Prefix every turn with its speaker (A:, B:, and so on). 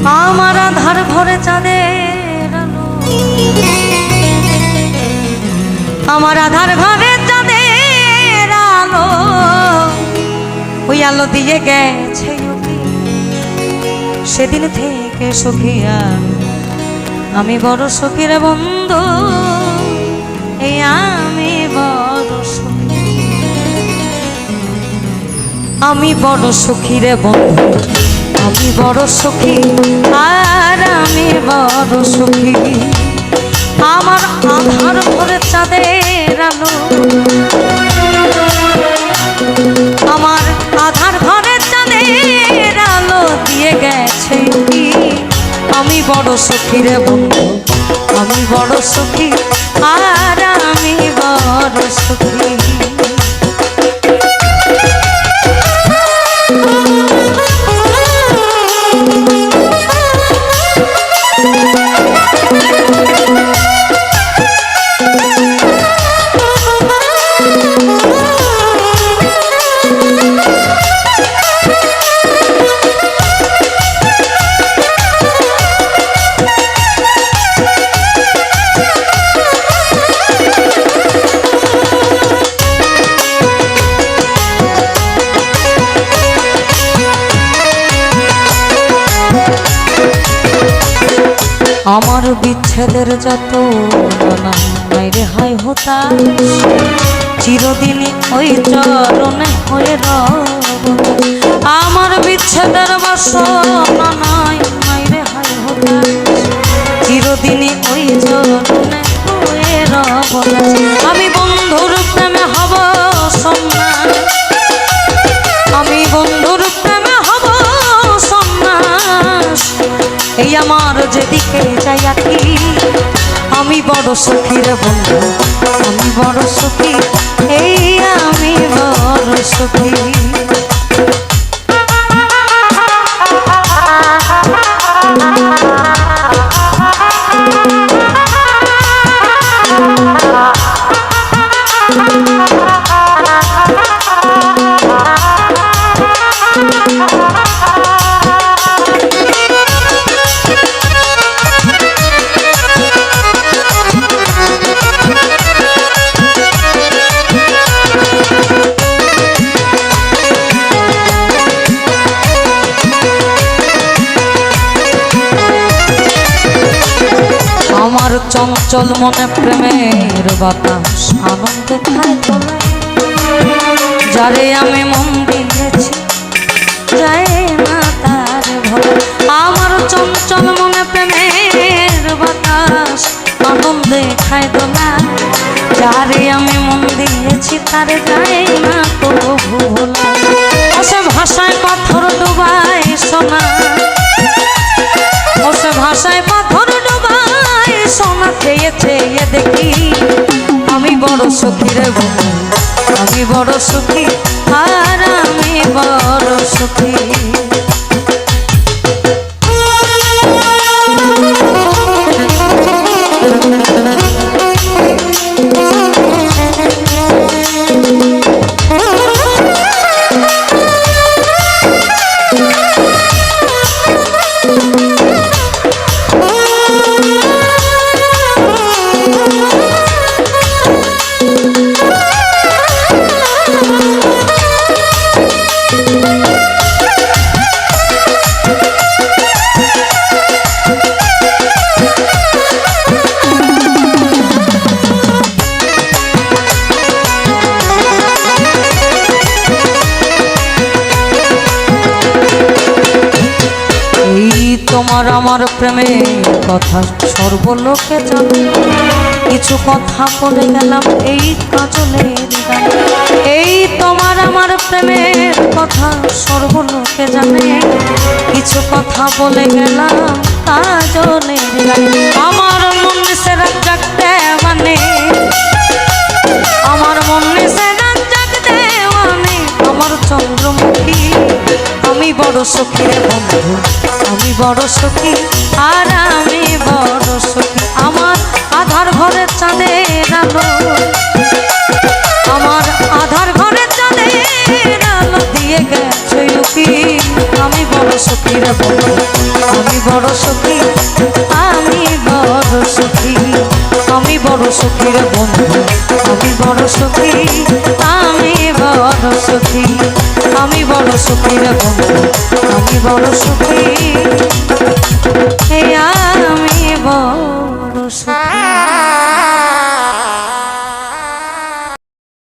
A: আমার আধার ঘরে চাঁদের আলো, আমার আধার ঘরে চাঁদের আলো, ওই আলো দিয়ে গেছে সেদিন থেকে সখিয়া আমি বড় সখী রে বন্ধু, এই আমি বড় সখী, আমি বড় সখী রে বন্ধু, আমি বড় সখী আর আমি বড় সখী। আমার আধার ঘরে চাঁদের আলো, আমার আধার ঘরে চাঁদের আলো দিয়ে গেছে কি আমি বড় সখী রে বন্ধু, আমি বড় সখী আর আমি বড় সখী। আমার বিচ্ছেদের যত নাইরে হয় হতা, চিরদিনই ওই চরণে হয়ে রব। আমার বিচ্ছেদের বাসনা নাই নাইরে হয় হতা, চিরদিনই ওই চরণে হয়ে রব। আমি বন্ধুর প্রেমে হব সন্ন্যাস, আমি বন্ধুর প্রেমে হব সন্ন্যাস, এই আমার যেদিকে যাই আঁকি আমি বড় সখী রে বন্ধু, আমি বড় সখী, এই আমি বড় সখী। আমার চঞ্চল মনে প্রেমের বাতাস আনন্দে খায় তোলে, যারে আমি মন দিয়েছি যায় না তার ভোলে। আমার চঞ্চল মনে প্রেমের বাতাস আনন্দে খায় তোলা, যারে আমি মন দিয়েছি তারে যায় না তবু ভোলা। সে ভাষায় পাথর ডুবাই সোনা, সে ভাষায় পাথর ডুবাই সোনা, চেয়ে চেয়ে দেখি আমি বড় সখী রে বন্ধু, আমি বড় সখী আর আমি বড় সখী। তোমার আমার প্রেমের কথা সর্বলোকে জানে, কিছু কথা বলে গেলাম এই কাজলের গানে। এই তোমার আমার প্রেমের কথা সর্বলোকে জানে, কিছু কথা বলে গেলাম কাজলের গানে। আমার মন নিচে রাত জাগতে মানে, আমার মন নিচে রাত জাগতে মানে, আমার চন্দ্রমুখী আমি বড় সখী রে বন্ধু, আমি বড় সখী আর আমি বড় সখী। আমার আধার ঘরে চাঁদের আলো, আমার আধার ঘরে চাঁদের আলো দিয়ে গেছে লুকি আমি বড় সখী সুখী রে বন্ধু আমি বড় সুখী আমি বড় সুখী আমি বড় সুখী রে বন্ধু আমি বড় সুখী আমি বড় সুখী আমি বড় সুখী রে বন্ধু আমি বড় সুখী